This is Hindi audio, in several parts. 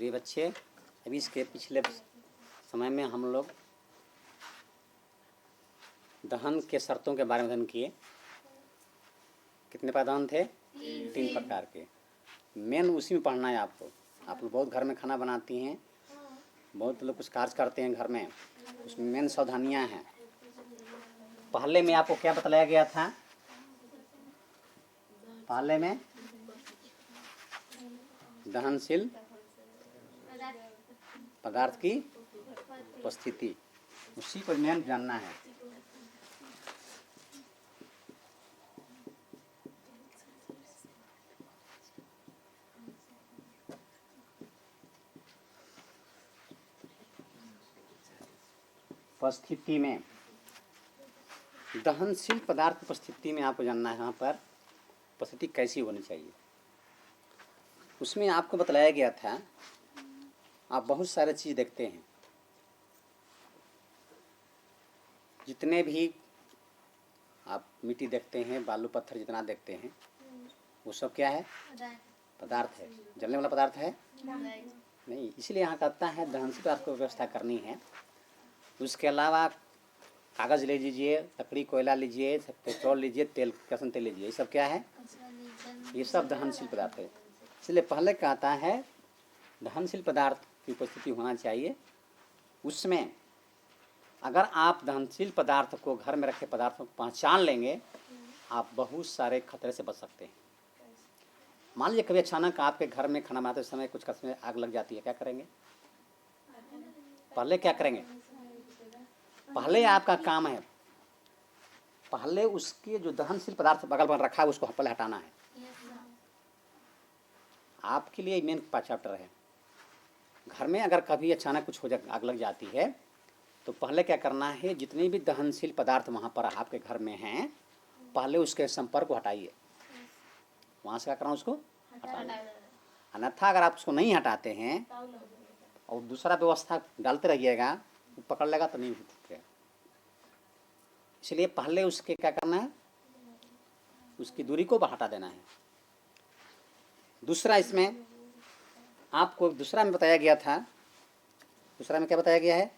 प्रिय बच्चे, अभी इसके पिछले समय में हम लोग दहन के शर्तों के बारे में अध्ययन किए। कितने दहन थे? 3 प्रकार के। मेन उसी में पढ़ना है आपको। आप लोग बहुत घर में खाना बनाती हैं, बहुत लोग कुछ कार्य करते हैं घर में, उसमें मेन सावधानियां हैं। पहले में आपको क्या बताया गया था? पहले में दहनशील पदार्थ की उपस्थिति, उसी को मेन जानना है। उपस्थिति में दहनशील पदार्थ की उपस्थिति में आपको जानना है यहाँ पर उपस्थिति कैसी होनी चाहिए। उसमें आपको बताया गया था, आप बहुत सारे चीज़ देखते हैं, जितने भी आप मिट्टी देखते हैं, बालू पत्थर जितना देखते हैं, वो सब क्या है? पदार्थ है। जलने वाला पदार्थ है नहीं। इसलिए यहाँ कहता है दहनशील पदार्थ को व्यवस्था करनी है। उसके अलावा कागज़ ले लीजिए, लकड़ी, कोयला लीजिए, पेट्रोल लीजिए, तेल, केरोसिन तेल लीजिए, ये सब क्या है? ये सब दहनशील पदार्थ है। इसलिए पहले कहता है दहनशील पदार्थ की उपस्थिति होना चाहिए। उसमें अगर आप दहनशील पदार्थ को, घर में रखे पदार्थों को पहचान लेंगे, आप बहुत सारे खतरे से बच सकते हैं। मान लीजिए कभी अचानक आपके घर में खाना बनाते समय कुछ कसमें आग लग जाती है, क्या करेंगे? पहले क्या करेंगे? पहले आपका काम है, पहले उसके जो दहनशील पदार्थ बगल बगल रखा है उसको पहले हटाना है। आपके लिए मेन चैप्टर है। घर में अगर कभी अचानक कुछ हो जाए, आग लग जाती है, तो पहले क्या करना है? जितने भी दहनशील पदार्थ वहाँ पर आपके घर में हैं, पहले उसके संपर्क को हटाइए। वहाँ से क्या करना? उसको हटाइए। अन्यथा अगर आप उसको नहीं हटाते हैं और दूसरा व्यवस्था डालते रहिएगा, वो पकड़ लेगा तो नहीं उठेगा। इसलिए पहले उसके क्या करना है? उसकी दूरी को हटा देना है। दूसरा, इसमें आपको दूसरा में बताया गया था, दूसरा में क्या बताया गया है?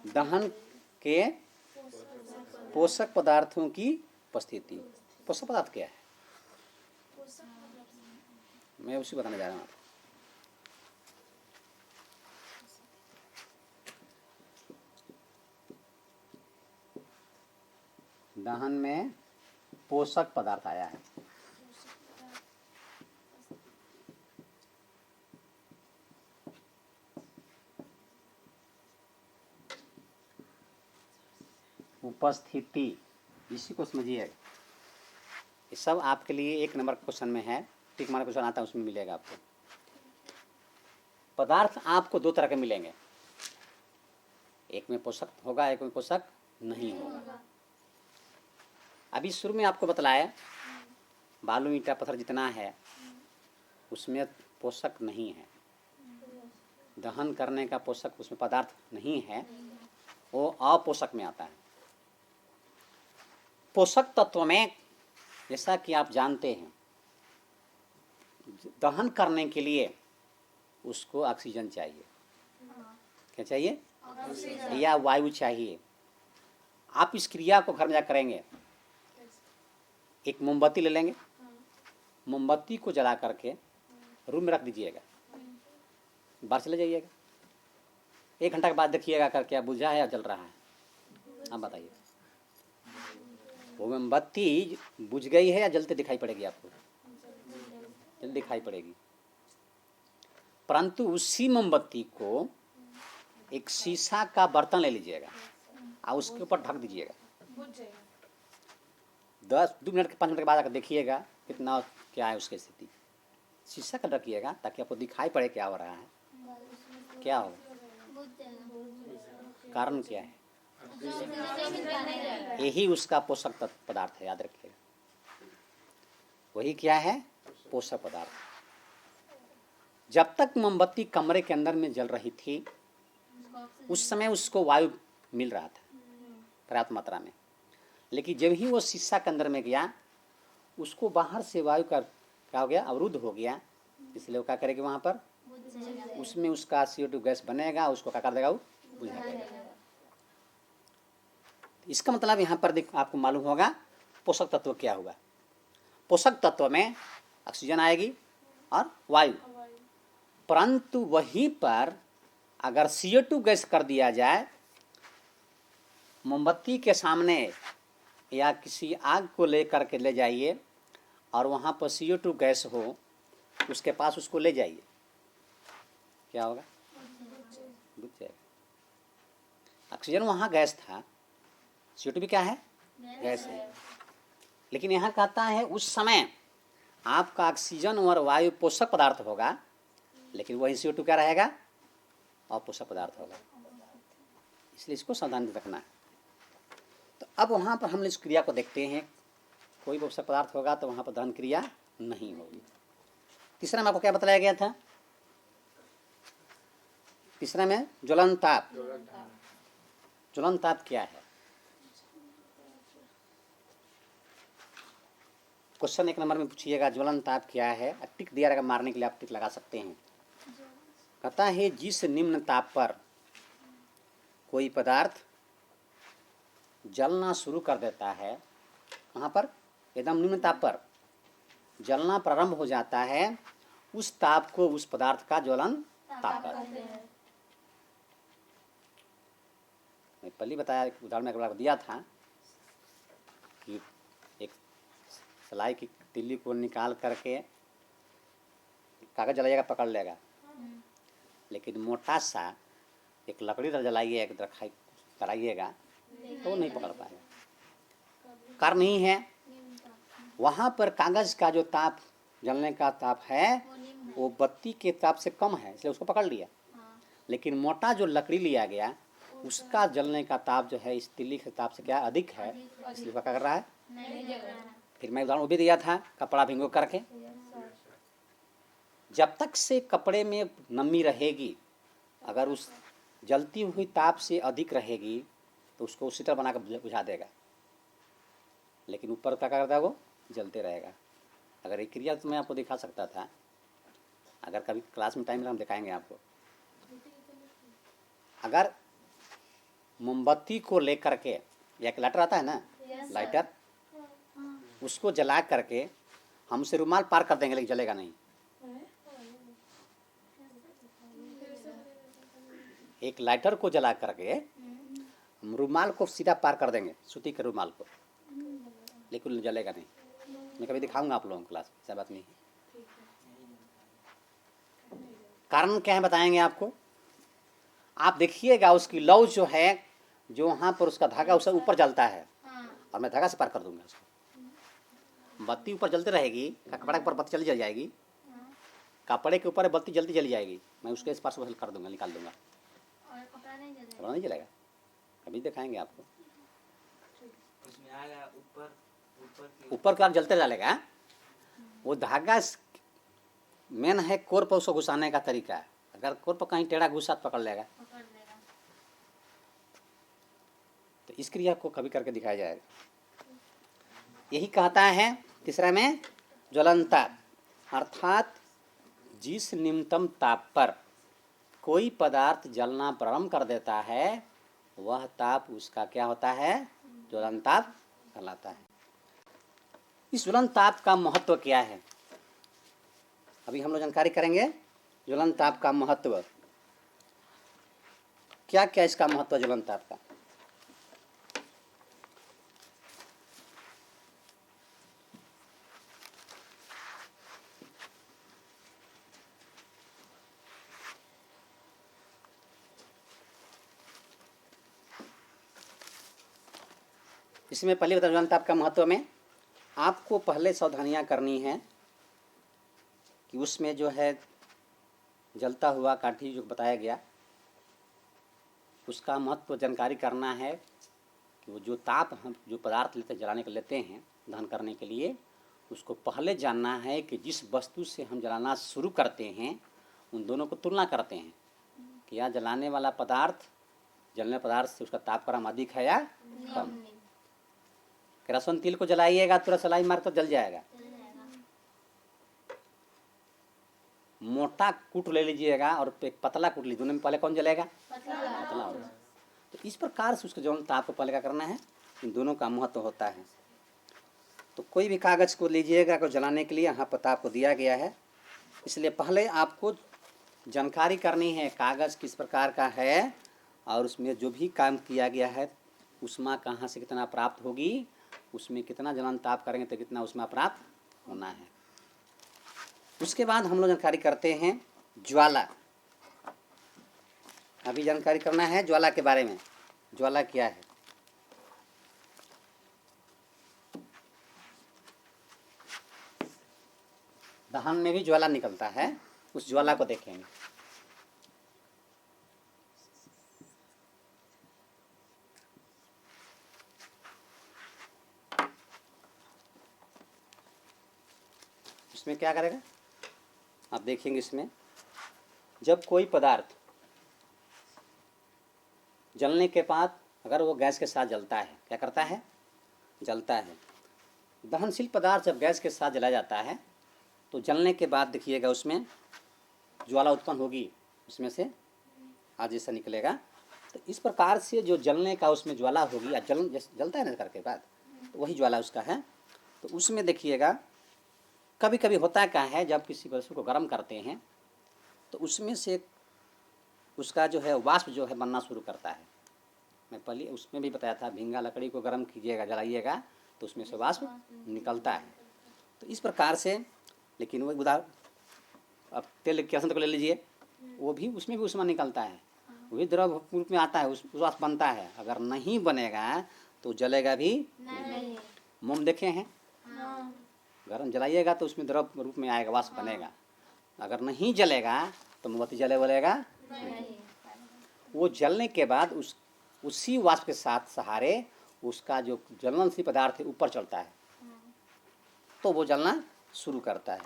दहन के पोषक पदार्थों की उपस्थिति। पोषक पदार्थ क्या है? मैं उसी बताने जा रहा हूँ। दहन में पोषक पदार्थ आया है। उपस्थिति, इसी को समझिएगा। ये सब आपके लिए 1 नंबर क्वेश्चन में है, टिक मार्क क्वेश्चन आता है, उसमें मिलेगा आपको। पदार्थ आपको 2 तरह के मिलेंगे, एक में पोषक होगा, एक में पोषक नहीं होगा। अभी शुरू में आपको बतलाया बालू, ईंटा, पत्थर जितना है उसमें पोषक नहीं है, दहन करने का पोषक उसमें पदार्थ नहीं है, वो अपोषक में आता है। पोषक तत्व में जैसा कि आप जानते हैं, दहन करने के लिए उसको ऑक्सीजन चाहिए। क्या चाहिए? या वायु चाहिए। आप इस क्रिया को घर में जा करेंगे, एक मोमबत्ती ले लेंगे, मोमबत्ती को जला करके रूम में रख दीजिएगा, बाहर चले जाइएगा, 1 घंटा के बाद देखिएगा कर क्या बुझा है या जल रहा है। आप बताइए, वो मोमबत्ती बुझ गई है या जलते दिखाई पड़ेगी? आपको जल्दी दिखाई पड़ेगी। परंतु उसी मोमबत्ती को एक शीशा का बर्तन ले लीजिएगा और उसके ऊपर ढक दीजिएगा। 2 मिनट के 5 मिनट के बाद आकर देखिएगा कितना क्या है उसकी स्थिति। शीशा का रखिएगा ताकि आपको दिखाई पड़े क्या हो रहा है। क्या हो? कारण क्या है? यही उसका पोषक पदार्थ है, याद रखिएगा। वही क्या है? पोषक पदार्थ। जब तक मोमबत्ती कमरे के अंदर में जल रही थी, उस समय उसको वायु मिल रहा था पर्याप्त मात्रा में, लेकिन जब ही वो शीशा के अंदर में गया, उसको बाहर से वायु का क्या हो गया, अवरुद्ध हो गया, इसलिए वो क्या करेगी वहाँ पर, उसमें उसका CO2 गैस बनेगा, उसको क्या कर देगा, वो बुझा देगा। इसका मतलब यहाँ पर आपको मालूम होगा पोषक तत्व क्या हुआ। पोषक तत्व में ऑक्सीजन आएगी और वायु, परंतु वहीं पर अगर CO2 गैस कर दिया जाए, मोमबत्ती के सामने या किसी आग को लेकर के ले जाइए और वहाँ पर CO2 गैस हो, उसके पास उसको ले जाइए, क्या होगा, बुझ जाएगा। ऑक्सीजन वहाँ गैस था, CO2 भी क्या है, गैस है। लेकिन यहाँ कहता है उस समय आपका ऑक्सीजन और वायु पोषक पदार्थ होगा, लेकिन वही CO2 क्या रहेगा, अपोषक पदार्थ होगा। इसलिए इसको सावधानी रखना है। तो अब वहाँ पर हम इस क्रिया को देखते हैं, कोई पोषक पदार्थ होगा तो वहाँ पर दहन क्रिया नहीं होगी। तीसरा में आपको क्या बताया गया था, तीसरा में ज्वलन ताप। ज्वलन ताप क्या है, क्वेश्चन 1 नंबर में पूछिएगा, ज्वलन ताप क्या है। टिक दिया रहेगा, मारने के लिए आप टिक लगा सकते हैं। कहता है जिस निम्न ताप पर कोई पदार्थ जलना शुरू कर देता है, वहाँ पर एकदम निम्न ताप पर जलना प्रारंभ हो जाता है, उस ताप को उस पदार्थ का ज्वलन ताप कहते हैं। मैं पहले बताया, उदाहरण में दिया था कि एक सलाई की तिल्ली को निकाल करके कागज जलाइएगा, पकड़ लेगा, लेकिन मोटा सा एक लकड़ी जलाइए, एक रखाई कराइएगा तो वो नहीं पकड़ पाएगा, कारण नहीं है। वहाँ पर कागज का जो ताप, जलने का ताप है, वो बत्ती के ताप से कम है, इसलिए उसको पकड़ लिया। लेकिन मोटा जो लकड़ी लिया गया, उसका जलने का ताप जो है इस तिल्ली के ताप से क्या अधिक है, इसलिए क्या कर रहा है, फिर मैं उदाहरण वो भी दिया था, कपड़ा भिंगो करके, जब तक से कपड़े में नमी रहेगी, अगर उस जलती हुई ताप से अधिक रहेगी तो उसको उसी तरह बनाकर बुझा देगा, लेकिन ऊपर क्या करता है, वो जलते रहेगा। अगर एक क्रिया तो मैं आपको दिखा सकता था, अगर कभी क्लास में टाइम मिला हम दिखाएंगे आपको। अगर मोमबत्ती को लेकर के, या एक लाइटर आता है ना, लाइटर, उसको जला करके हम उसे रुमाल पार कर देंगे, लेकिन जलेगा नहीं। एक लाइटर को जला करके हम रुमाल को सीधा पार कर देंगे, सूती के रुमाल को, लेकिन जलेगा नहीं। मैं कभी दिखाऊंगा आप लोगों को क्लास, ऐसा बात नहीं है। कारण क्या है बताएंगे आपको। आप देखिएगा उसकी लौ जो है, जो वहाँ पर उसका धागा उससे ऊपर जलता है, और मैं धागा से पार कर दूंगा उसको। बत्ती ऊपर जलती रहेगी, कपड़े के ऊपर बत्ती जल जाएगी, कपड़े के ऊपर बत्ती जल्दी जली जाएगी, मैं उसके इस पार से कर दूंगा, निकाल दूंगा, कपड़ा नहीं जलेगा। कभी दिखाएंगे आपको। ऊपर का जलते डालेगा, वो धागा मेन है कोर पर उसको घुसाने का तरीका है। अगर कोर पर कहीं टेढ़ा घुसा पकड़ लेगा, तो इस क्रिया को कभी करके दिखाया जाएगा। यही कहता है तीसरा में ज्वलन ताप, अर्थात जिस निम्नतम ताप पर कोई पदार्थ जलना प्रारंभ कर देता है, वह ताप उसका क्या होता है, ज्वलन ताप कहलाता है। इस ज्वलन ताप का महत्व क्या है, अभी हम लोग जानकारी करेंगे। ज्वलन ताप का महत्व क्या क्या, इसका महत्व ज्वलन ताप का। इसमें पहले बता, ज्वलन ताप का महत्व में आपको पहले सावधानियां करनी है कि उसमें जो है जलता हुआ काठी जो बताया गया, उसका महत्व जानकारी करना है कि वो जो ताप हम जो पदार्थ लेते जलाने के लेते हैं दहन करने के लिए, उसको पहले जानना है कि जिस वस्तु से हम जलाना शुरू करते हैं उन दोनों को तुलना करते हैं कि यह जलाने वाला पदार्थ जलने पदार्थ से उसका तापक्रम अधिक है या कम। केरोसिन तेल को जलाइएगा तुरंत सलाई मार तो जल जाएगा, मोटा कूट ले लीजिएगा और एक पतला कूट लीजिए, दोनों में पहले कौन जलेगा? पतला होगा। तो इस प्रकार से उसके ज्वलन ताप को पहले क्या करना है, इन दोनों का महत्व होता है। तो कोई भी कागज़ को लीजिएगा को जलाने के लिए यहाँ पता आपको दिया गया है, इसलिए पहले आपको जानकारी करनी है कागज़ किस प्रकार का है और उसमें जो भी काम किया गया है उष्मा कहाँ से कितना प्राप्त होगी, उसमें कितना जलन ताप करेंगे तो कितना उष्मा प्राप्त होना है। उसके बाद हम लोग जानकारी करते हैं ज्वाला। अभी जानकारी करना है ज्वाला के बारे में। ज्वाला क्या है? दहन में भी ज्वाला निकलता है, उस ज्वाला को देखेंगे। इसमें क्या करेगा आप देखेंगे। इसमें जब कोई पदार्थ जलने के बाद अगर वो गैस के साथ जलता है, क्या करता है? जलता है। दहनशील पदार्थ जब गैस के साथ जलाया जाता है तो जलने के बाद देखिएगा उसमें ज्वाला उत्पन्न होगी, उसमें से आज जैसा निकलेगा। तो इस प्रकार से जो जलने का उसमें ज्वाला होगी या जलता है ना करके बाद, तो वही ज्वाला उसका है। तो उसमें देखिएगा कभी कभी होता क्या है, जब किसी वस्तु को गर्म करते हैं तो उसमें से उसका जो है वाष्प जो है बनना शुरू करता है। मैं पहले उसमें भी बताया था, भींगा लकड़ी को गर्म कीजिएगा, जलाइएगा तो उसमें से वाष्प निकलता है। तो इस प्रकार से, लेकिन वो उदाहरण अब तेल के को ले लीजिए, वो भी उसमें भी उष्मा निकलता है, वो भी द्रव रूप में आता है, उस वाष्प बनता है। अगर नहीं बनेगा तो जलेगा भी नहीं। मोम देखे हैं, गर्म जलाइएगा तो उसमें द्रव रूप में आएगा, वाष्प बनेगा। अगर नहीं जलेगा तो मोमबत्ती जले बोलेगा नहीं। वो जलने के बाद उसी वाष्प के साथ सहारे उसका जो ज्वलनशील पदार्थ है ऊपर चढ़ता है, तो वो जलना शुरू करता है।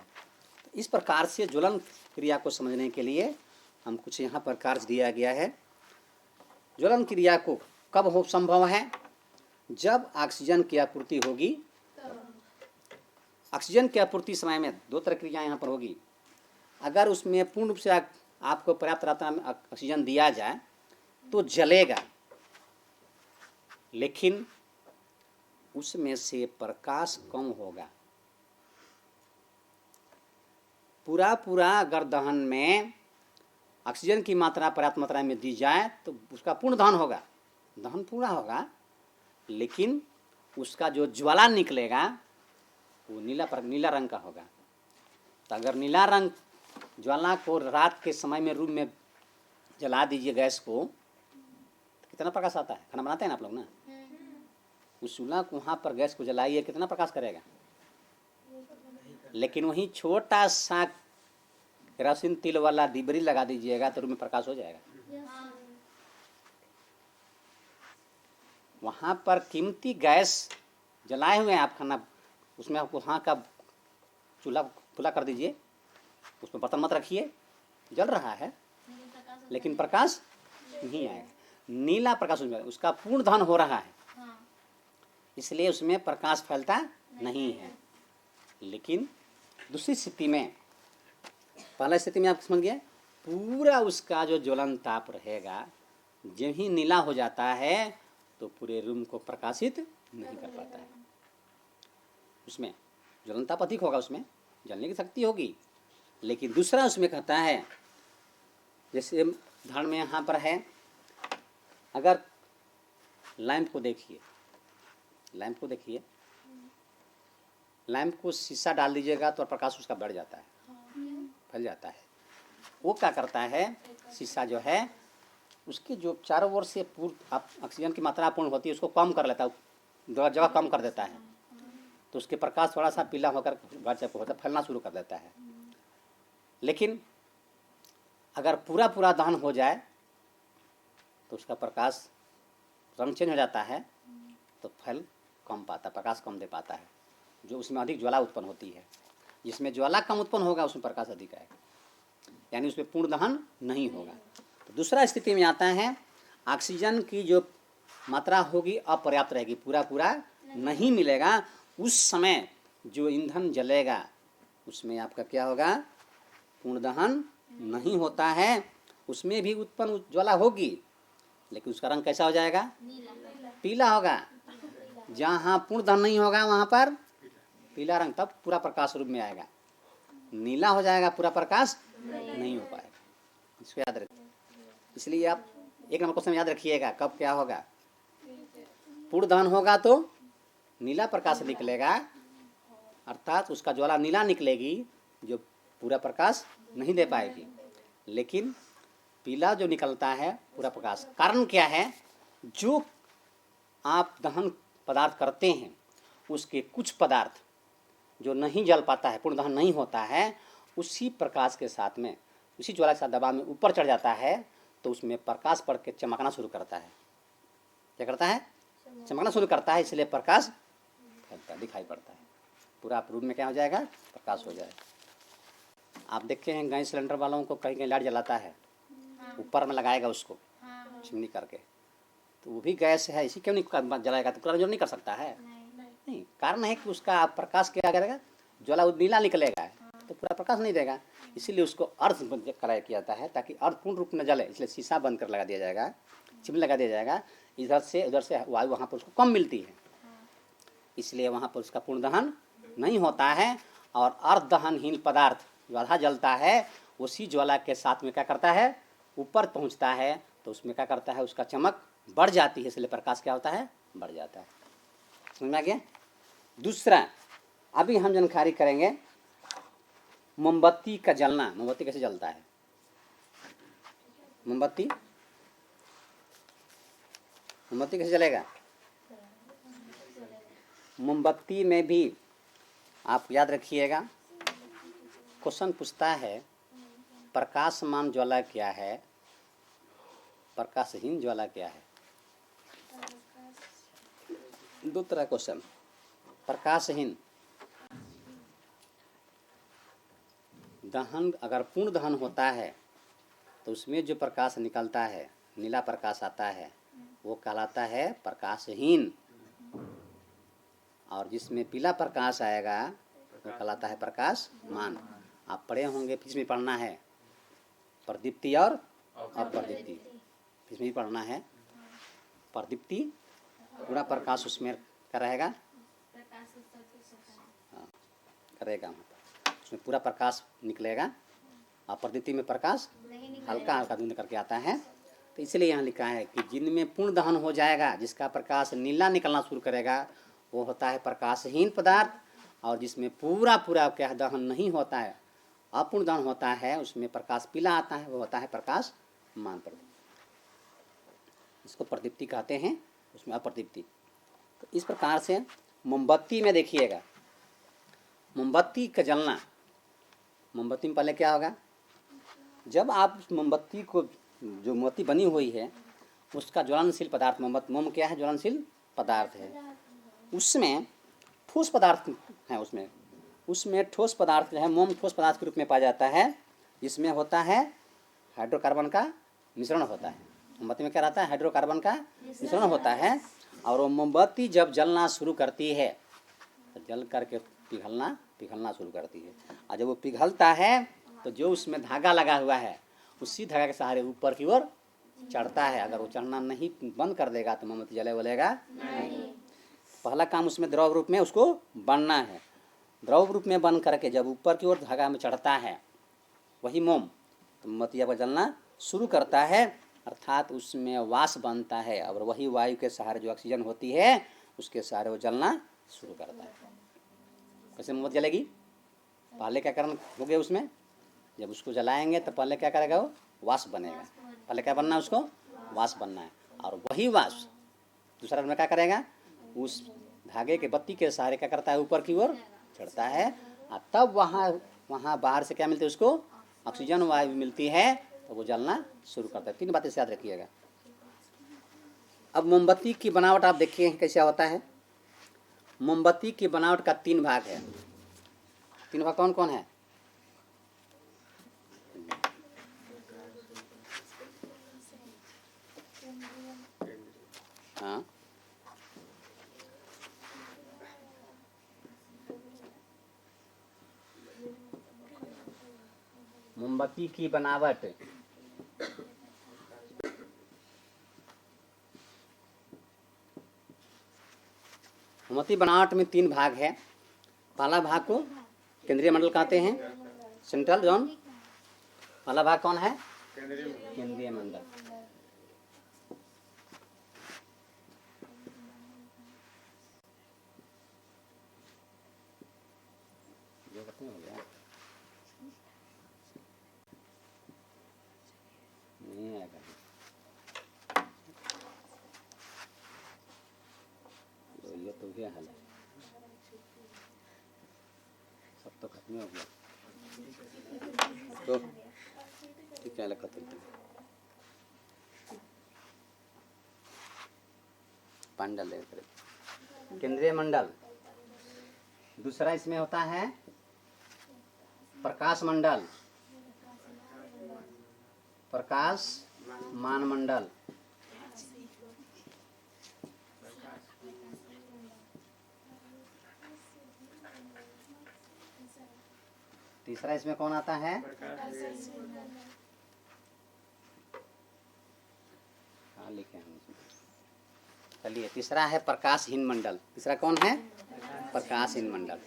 तो इस प्रकार से ज्वलन क्रिया को समझने के लिए हम कुछ यहाँ पर कार्य दिया गया है। ज्वलन क्रिया को कब हो संभव है? जब ऑक्सीजन की आपूर्ति होगी। ऑक्सीजन की आपूर्ति समय में दो तरह क्रिया यहाँ पर होगी। अगर उसमें पूर्ण रूप से आपको पर्याप्त मात्रा में ऑक्सीजन दिया जाए तो जलेगा, लेकिन उसमें से प्रकाश कम होगा। पूरा अगर दहन में ऑक्सीजन की मात्रा पर्याप्त मात्रा में दी जाए तो उसका पूर्ण दहन होगा, दहन पूरा होगा, लेकिन उसका जो ज्वाला निकलेगा वो नीला रंग का होगा। तो अगर नीला रंग ज्वाला को रात के समय में रूम में जला दीजिए गैस को, तो कितना प्रकाश आता है? खाना बनाते हैं ना आप लोग ना, उस चूल्हा को वहाँ पर गैस को जलाइए, कितना प्रकाश करेगा? लेकिन वहीं छोटा सा केरोसिन तेल वाला डिबरी लगा दीजिएगा तो रूम में प्रकाश हो जाएगा। वहाँ पर कीमती गैस जलाए हुए हैं आप, खाना उसमें आपको वहाँ का चूल्हा खुला कर दीजिए, उसमें बर्तन मत रखिए, जल रहा है लेकिन प्रकाश नहीं आएगा, नीला प्रकाश उसमें, उसका पूर्ण दहन हो रहा है, इसलिए उसमें प्रकाश फैलता नहीं है। लेकिन दूसरी स्थिति में, पहला स्थिति में आप समझ गए, पूरा उसका जो ज्वलन ताप रहेगा, जब ही नीला हो जाता है तो पूरे रूम को प्रकाशित नहीं कर पाता है। उसमें ज्वलन ताप अधिक होगा, उसमें जलने की शक्ति होगी। लेकिन दूसरा उसमें कहता है, जैसे उदाहरण में यहाँ पर है, अगर लैंप को देखिए, लैंप को शीशा डाल दीजिएगा तो प्रकाश उसका बढ़ जाता है, फैल जाता है। वो क्या करता है, शीशा जो है उसके जो चारों ओर से ऑक्सीजन की मात्रा पूर्ण होती है उसको कम कर लेता है, जगह कम कर देता है, तो उसके प्रकाश थोड़ा सा पीला होकर फैलना शुरू कर देता है। लेकिन अगर पूरा दहन हो जाए तो उसका प्रकाश रंग चेंज हो जाता है, तो फैल कम पाता, प्रकाश कम दे पाता है, जो उसमें अधिक ज्वाला उत्पन्न होती है। जिसमें ज्वाला कम उत्पन्न होगा उसमें प्रकाश अधिक आएगा, यानी उसमें पूर्ण दहन नहीं होगा। तो दूसरा स्थिति में आता है, ऑक्सीजन की जो मात्रा होगी अपर्याप्त रहेगी, पूरा नहीं मिलेगा। उस समय जो ईंधन जलेगा उसमें आपका क्या होगा, पूर्ण दहन नहीं होता है, उसमें भी उत्पन्न ज्वाला होगी, लेकिन उसका रंग कैसा हो जाएगा? पीला होगा। जहाँ पूर्ण दहन नहीं होगा वहाँ पर पीला रंग, तब पूरा प्रकाश रूप में आएगा। नीला हो जाएगा, पूरा प्रकाश नहीं हो पाएगा। इसको याद रखिए। इसलिए आप एक नंबर क्वेश्चन याद रखिएगा, कब क्या होगा। पूर्ण दहन होगा तो नीला प्रकाश निकलेगा, अर्थात उसका ज्वाला नीला निकलेगी, जो पूरा प्रकाश नहीं दे पाएगी। लेकिन पीला जो निकलता है पूरा प्रकाश, कारण क्या है? जो आप दहन पदार्थ करते हैं उसके कुछ पदार्थ जो नहीं जल पाता है, पूर्ण दहन नहीं होता है, उसी प्रकाश के साथ में, उसी ज्वाला के साथ दबाव में ऊपर चढ़ जाता है, तो उसमें प्रकाश पड़ के चमकना शुरू करता है। क्या करता है? चमकना शुरू करता है, इसलिए प्रकाश दिखाई पड़ता है। पूरा रूप में क्या हो जाएगा? प्रकाश हो जाएगा। आप देखते हैं गैस सिलेंडर वालों को कहीं कहीं लाइट जलाता है, ऊपर में लगाएगा उसको चिमनी करके, तो वो भी गैस है, इसी क्यों नहीं जलाएगा? तो जो नहीं कर सकता है, नहीं। कारण है कि उसका प्रकाश क्या करेगा? ज्वाला नीला निकलेगा, तो पूरा प्रकाश नहीं देगा। इसीलिए उसको अर्ध कराया किया जाता है, ताकि अर्ध पूर्ण रूप में जले। इसलिए शीशा बंद कर लगा दिया जाएगा, चिमनी लगा दिया जाएगा, इधर से उधर से वायु वहाँ पर उसको कम मिलती है, इसलिए वहाँ पर उसका पूर्ण दहन नहीं होता है। और अर्ध दहनहीन पदार्थ जो आधा जलता है, उसी ज्वाला के साथ में क्या करता है? ऊपर पहुँचता है, तो उसमें क्या करता है? उसका चमक बढ़ जाती है, इसलिए प्रकाश क्या होता है? बढ़ जाता है। समझ में आ गया? दूसरा, अभी हम जानकारी करेंगे मोमबत्ती का जलना। मोमबत्ती कैसे जलता है? मोमबत्ती कैसे जलेगा? मोमबत्ती में भी आप याद रखिएगा, क्वेश्चन पूछता है प्रकाशमान ज्वाला क्या है, प्रकाशहीन ज्वाला क्या है। दो तरह क्वेश्चन। प्रकाशहीन दहन, अगर पूर्ण दहन होता है तो उसमें जो प्रकाश निकलता है, नीला प्रकाश आता है, वो कहलाता है प्रकाशहीन। और जिसमें पीला प्रकाश आएगा वो कहलाता है प्रकाशमान। आप पढ़े होंगे, फिजिक्स में पढ़ना है प्रदीप्ति और अप्रदीप्ति। फिजिक्स में पढ़ना है प्रदीप्ति, पूरा प्रकाश उसमें क्या रहेगा? हाँ, करेगा, उसमें पूरा प्रकाश निकलेगा। और प्रदीप्ति में प्रकाश हल्का हल्का धुंध करके आता है। तो इसलिए यहाँ लिखा है कि जिनमें पूर्ण दहन हो जाएगा, जिसका प्रकाश नीला निकलना शुरू करेगा, वो होता है प्रकाशहीन पदार्थ। और जिसमें पूरा पूरा क्या दहन नहीं होता है, अपूर्ण दहन होता है, उसमें प्रकाश पीला आता है, वो होता है प्रकाशमान पदार्थ। इसको प्रदीप्ति कहते हैं, उसमें अप्रदीप्ति। तो इस प्रकार से मोमबत्ती में देखिएगा, मोमबत्ती का जलना, मोमबत्ती में पहले क्या होगा? जब आप मोमबत्ती को, जो मोमबत्ती बनी हुई है उसका ज्वलनशील पदार्थ, मोम क्या है? ज्वलनशील पदार्थ है। उसमें ठोस पदार्थ है, उसमें ठोस पदार्थ जो है, मोम ठोस पदार्थ के रूप में पाया जाता है, जिसमें होता है हाइड्रोकार्बन का मिश्रण होता है। मोमबत्ती में क्या रहता है? हाइड्रोकार्बन का मिश्रण होता है। और वो मोमबत्ती जब जलना शुरू करती है तो जल करके पिघलना शुरू करती है। और जब वो पिघलता है तो जो उसमें धागा लगा हुआ है, उसी धागा के सहारे ऊपर की ओर चढ़ता है। अगर वो चढ़ना नहीं बंद कर देगा तो मोमबत्ती जलेगा नहीं। पहला काम उसमें द्रव रूप में उसको बनना है। द्रव रूप में बन करके जब ऊपर की ओर धागा में चढ़ता है, वही मोम, तो मोमबत्ती जब जलना शुरू करता है, अर्थात उसमें वाष्प बनता है, और वही वायु के सहारे जो ऑक्सीजन होती है उसके सहारे वो जलना शुरू करता है। कैसे मोमबत्ती जलेगी? पहले क्या कारण हो गया उसमें? जब उसको जलाएंगे तो पहले क्या करेगा? वो वाष्प बनेगा। पहले क्या बनना है? उसको वाष्प बनना है। और वही वाष्प दूसरा में क्या करेगा? उस धागे के बत्ती के सहारे क्या करता है? ऊपर की ओर चढ़ता है। और तब वहाँ बाहर से क्या मिलती है? उसको ऑक्सीजन वायु मिलती है, तो वो जलना शुरू करता है। तीन बातें याद रखिएगा। अब मोमबत्ती की बनावट आप देखिए कैसा होता है। मोमबत्ती की बनावट का तीन भाग है। तीन भाग कौन कौन है? हाँ, मोमबत्ती की बनावट। मोमबत्ती बनावट में 3 भाग है। पहला भाग को केंद्रीय मंडल कहते हैं, सेंट्रल जोन। पहला भाग कौन है? केंद्रीय मंडल। हो गया नहीं आएगा, ये तो क्या हाल है, सब तो खत्म हो गया। तो ठीक है, लगा पानी डाल देगा। केंद्रीय मंडल। दूसरा इसमें होता है प्रकाश मंडल, प्रकाश मान मंडल। तीसरा इसमें कौन आता है? हाँ लिखे हम इसमें। चलिए, तीसरा है प्रकाशहीन मंडल। तीसरा कौन है? प्रकाशहीन मंडल।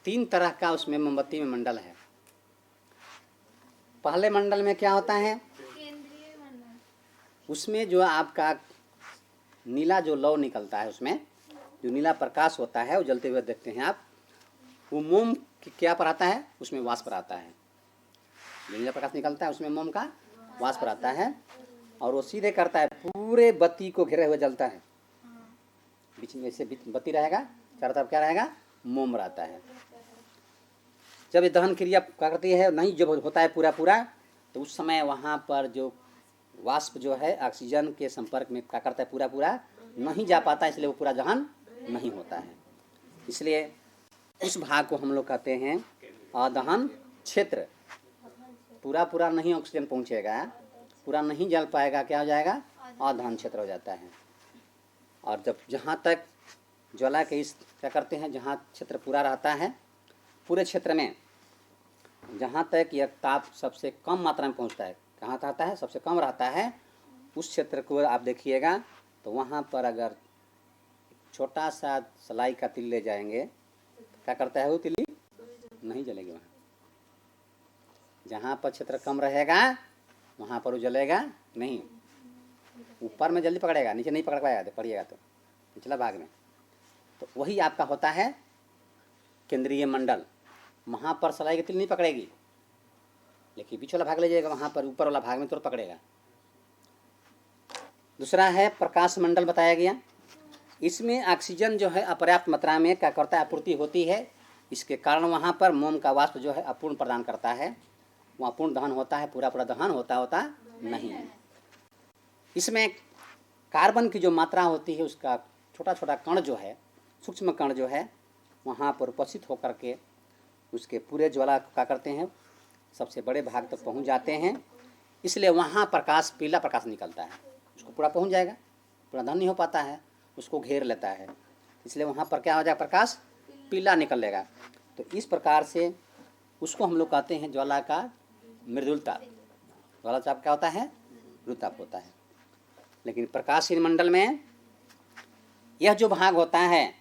3 तरह का उसमें मोमबत्ती में मंडल है। पहले मंडल में क्या होता है? केंद्रीय मंडल। उसमें जो आपका नीला जो लौ निकलता है, उसमें जो नीला प्रकाश होता है वो जलते हुए देखते हैं आप, वो मोम क्या पर आता है? उसमें वाष्प पर आता है। जो नीला प्रकाश निकलता है उसमें मोम का वाष्प पर आता है और वो सीधे करता है, पूरे बत्ती को घेरे हुए जलता है। बीच में से बत्ती रहेगा, चारों तरफ क्या रहेगा? मोम रहता है। जब ये दहन क्रिया क्या करती है, नहीं जब होता है पूरा पूरा, तो उस समय वहाँ पर जो वाष्प जो है ऑक्सीजन के संपर्क में क्या करता है, पूरा पूरा नहीं जा पाता, इसलिए वो पूरा दहन नहीं होता है। इसलिए उस भाग को हम लोग कहते हैं अदहन क्षेत्र। पूरा पूरा नहीं ऑक्सीजन पहुँचेगा, पूरा नहीं जल पाएगा, क्या हो जाएगा? अदहन क्षेत्र हो जाता है। और जब जहाँ तक ज्वाला के इस क्या करते हैं, जहाँ क्षेत्र पूरा रहता है, पूरे क्षेत्र में जहाँ तक यह ताप सबसे कम मात्रा में पहुँचता है, कहाँ रहता है? सबसे कम रहता है, उस क्षेत्र को आप देखिएगा तो वहाँ पर अगर छोटा सा सलाई का तिल ले जाएंगे, क्या करता है वो तिल्ली? नहीं जलेगी। वहाँ जहाँ पर क्षेत्र कम रहेगा वहाँ पर वो जलेगा नहीं। ऊपर में जल्दी पकड़ेगा, नीचे नहीं पकड़ पाएगा, पड़िएगा तो निचला भाग में। तो वही आपका होता है केंद्रीय मंडल। वहाँ पर सलाई की तिल नहीं पकड़ेगी, लेकिन बीच वाला भाग ले जाएगा, वहाँ पर ऊपर वाला भाग में तुरंत पकड़ेगा। दूसरा है प्रकाश मंडल बताया गया। इसमें ऑक्सीजन जो है अपर्याप्त मात्रा में क्या करता है? आपूर्ति होती है। इसके कारण वहाँ पर मोम का वाष्प जो है अपूर्ण प्रदान करता है, वहाँ पूर्ण दहन होता है। पूरा पूरा दहन होता नहीं है। इसमें कार्बन की जो मात्रा होती है, उसका छोटा छोटा कण जो है, सूक्ष्म कण जो है, वहाँ पर उपस्थित होकर के उसके पूरे ज्वाला को क्या करते हैं? सबसे बड़े भाग तक पहुँच जाते हैं। इसलिए वहाँ प्रकाश, पीला प्रकाश निकलता है, उसको पूरा पहुँच जाएगा, पूरा दहन नहीं हो पाता है, उसको घेर लेता है। इसलिए वहाँ पर क्या हो जाएगा? प्रकाश पीला निकलेगा। तो इस प्रकार से उसको हम लोग कहते हैं ज्वाला का मृदुलता। ज्वाला चाप क्या होता है? मृदुताप होता है। लेकिन प्रकाशहीन मंडल में यह जो भाग होता है,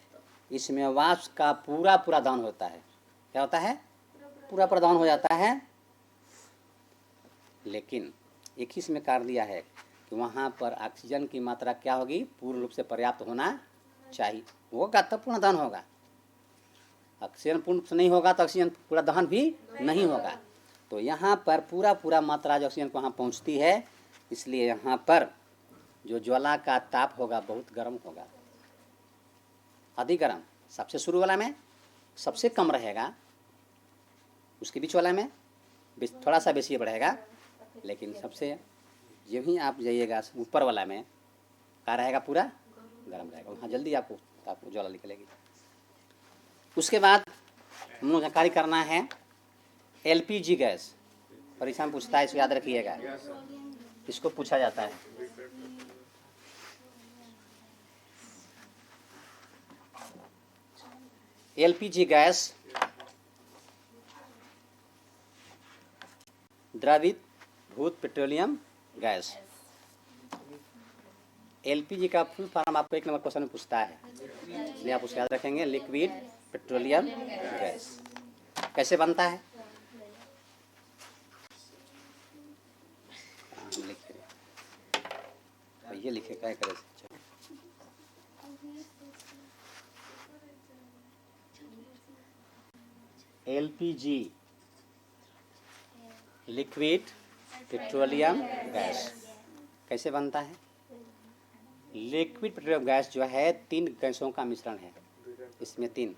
इसमें वाष्प का पूरा पूरा दहन होता है। क्या होता है? पूरा पूरा दहन हो जाता है। लेकिन एक ही इसमें कार्य दिया है कि वहाँ पर ऑक्सीजन की मात्रा क्या होगी? पूर्ण रूप से पर्याप्त होना चाहिए, होगा तब पूर्ण दहन होगा। ऑक्सीजन पूर्ण से नहीं होगा तो ऑक्सीजन पूरा दहन भी नहीं होगा। तो यहाँ पर पूरा पूरा मात्रा जो ऑक्सीजन को वहाँ पहुँचती है, इसलिए यहाँ पर जो ज्वाला का ताप होगा बहुत गर्म होगा, अधिक गर्म। सबसे शुरू वाला में सबसे कम रहेगा, उसके बीच वाला में थोड़ा सा बेसी बढ़ेगा, लेकिन सबसे जब ही आप जाइएगा ऊपर वाला में क्या रहेगा? पूरा गर्म रहेगा, वहाँ जल्दी आपको ज्वाला निकलेगी। उसके बाद हम लोग जानकारी करना है एलपीजी गैस। परीक्षा में पूछता है, इसको याद रखिएगा, इसको पूछा जाता है। एलपीजी गैस द्रवीभूत पेट्रोलियम गैस। एलपीजी का फुल फॉर्म आपको एक नंबर क्वेश्चन में पूछता है, इसलिए आप उसको याद रखेंगे, लिक्विड पेट्रोलियम गैस। कैसे बनता है? ये लिखे क्या करे, एलपीजी लिक्विड पेट्रोलियम गैस कैसे बनता है? लिक्विड पेट्रोलियम गैस जो है 3 गैसों का मिश्रण है। इसमें 3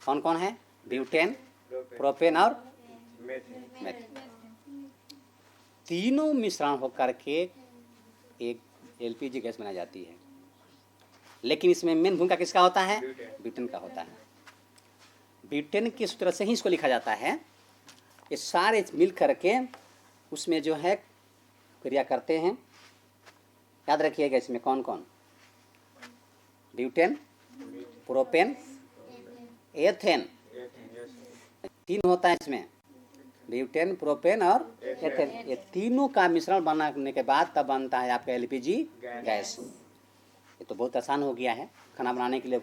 कौन कौन है? ब्यूटेन, प्रोपेन और मेथेन। तीनों मिश्रण होकर के एक एलपीजी गैस बनाई जाती है। लेकिन इसमें मेन भूमिका किसका होता है? ब्यूटेन का होता है। ब्यूटेन के सूत्र से ही इसको लिखा जाता है। ये सारे मिल करके उसमें जो है क्रिया करते हैं। याद रखिएगा इसमें कौन कौन? ब्यूटेन, प्रोपेन, एथेन, 3 होता है इसमें, ब्यूटेन, प्रोपेन और एथेन। ये तीनों का मिश्रण बनाने के बाद तब बनता है आपका एलपीजी गैस। ये तो बहुत आसान हो गया है खाना बनाने के लिए,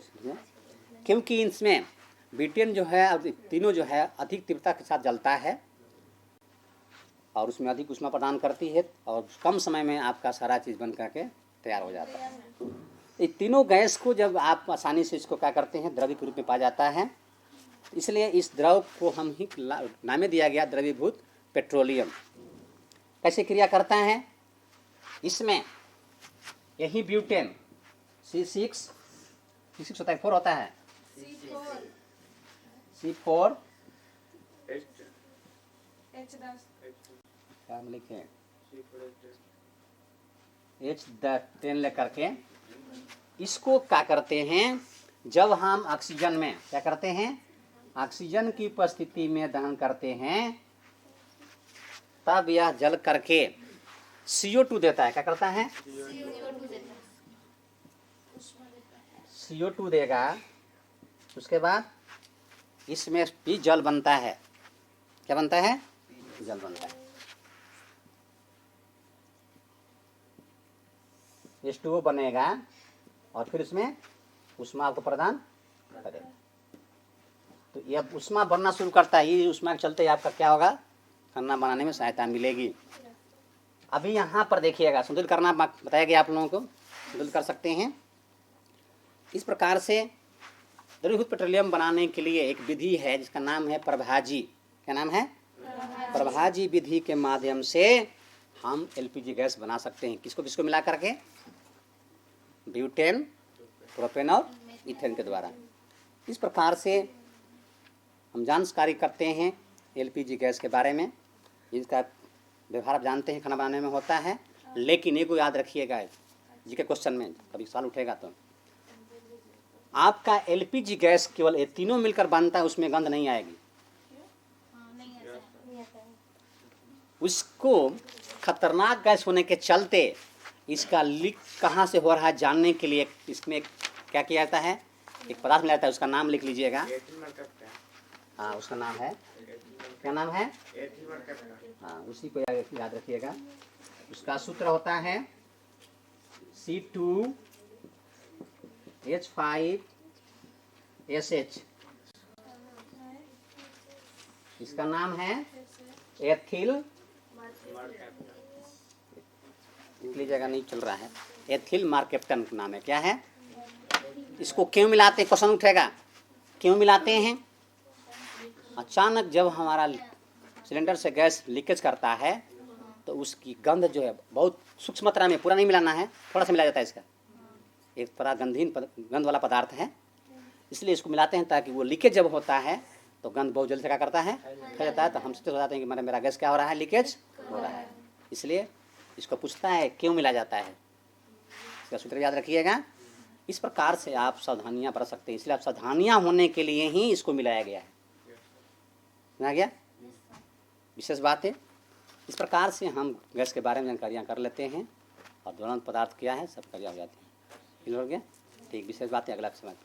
क्योंकि इसमें ब्यूटेन जो है, तीनों जो है अधिक तीव्रता के साथ जलता है और उसमें अधिक ऊष्मा प्रदान करती है और कम समय में आपका सारा चीज़ बन करके तैयार हो जाता है। ये तीनों गैस को जब आप आसानी से इसको क्या करते हैं, द्रव्य के रूप में पा जाता है, इसलिए इस द्रव को हम ही नामे दिया गया द्रवीभूत पेट्रोलियम। कैसे क्रिया करता है? इसमें यही ब्यूटेन C6 होता है, 4 होता है, C4 क्या लिखे H10 लेकर के इसको क्या करते हैं, जब हम ऑक्सीजन में क्या करते हैं, ऑक्सीजन की उपस्थिति में दहन करते हैं, तब यह जल करके CO2 देता है। क्या करता है? CO2 देगा। उसके बाद इसमें भी जल बनता है। क्या बनता है? जल बनता है। H2O बनेगा और फिर इसमें ऊष्मा को प्रदान करेगा। तो ये अब ऊष्मा बनना शुरू करता है। ये ऊष्मा के चलते आपका क्या होगा, खाना बनाने में सहायता मिलेगी। अभी यहाँ पर देखिएगा, संतुलित करना बताया गया आप लोगों को, संतुलित कर सकते हैं। इस प्रकार से द्रवीभूत पेट्रोलियम बनाने के लिए एक विधि है जिसका नाम है प्रभाजी। क्या नाम है? प्रभाजी विधि के माध्यम से हम एलपीजी गैस बना सकते हैं। किसको किसको मिला करके? ब्यूटेन, प्रोपेन और इथेन के द्वारा। इस प्रकार से हम जानकारी करते हैं एलपीजी गैस के बारे में। इसका व्यवहार आप जानते हैं खाना बनाने में होता है। लेकिन एक को याद रखिएगा, जी के क्वेश्चन में कभी सवाल उठेगा तो आपका एलपीजी गैस केवल ये तीनों मिलकर बनता है, उसमें गंध नहीं आएगी। उसको खतरनाक गैस होने के चलते इसका लीक कहाँ से हो रहा है जानने के लिए इसमें क्या किया जाता है, एक पदार्थ मिला जाता है, उसका नाम लिख लीजिएगा। हाँ, उसका नाम है, क्या नाम है? हाँ, उसी को याद रखिएगा। उसका सूत्र होता है C2H5SH। इसका नाम है एथिल, लिख लीजिएगा, नहीं चल रहा है, एथिल मार्केप्टन नाम है। क्या है? इसको क्यों मिलाते हैं, क्वेश्चन उठेगा, क्यों मिलाते हैं? अचानक जब हमारा सिलेंडर से गैस लीकेज करता है तो उसकी गंध जो है बहुत सूक्ष्म मात्रा में, पूरा नहीं मिलाना है, थोड़ा सा मिला जाता है। इसका एक तरह गंध वाला पदार्थ है, इसलिए इसको मिलाते हैं ताकि वो लीकेज जब होता है तो गंध बहुत जल्दी से क्या करता है, फैल जाता है। तो हम सोचते हो जाते हैं कि मेरा गैस क्या हो रहा है, लीकेज हो रहा है। इसलिए इसको पूछता है क्यों मिला जाता है, इसका सूत्र याद रखिएगा। इस प्रकार से आप सावधानियां बरत सकते हैं। इसलिए आप सावधानियां होने के लिए ही इसको मिलाया गया है। समझा गया? विशेष बात है। इस प्रकार से हम गैस के बारे में जानकारियाँ कर लेते हैं और ज्वलंत पदार्थ क्या है सब क्लियर हो जाती है। क्लियर हो गया? ठीक, विशेष बात है अगला समय।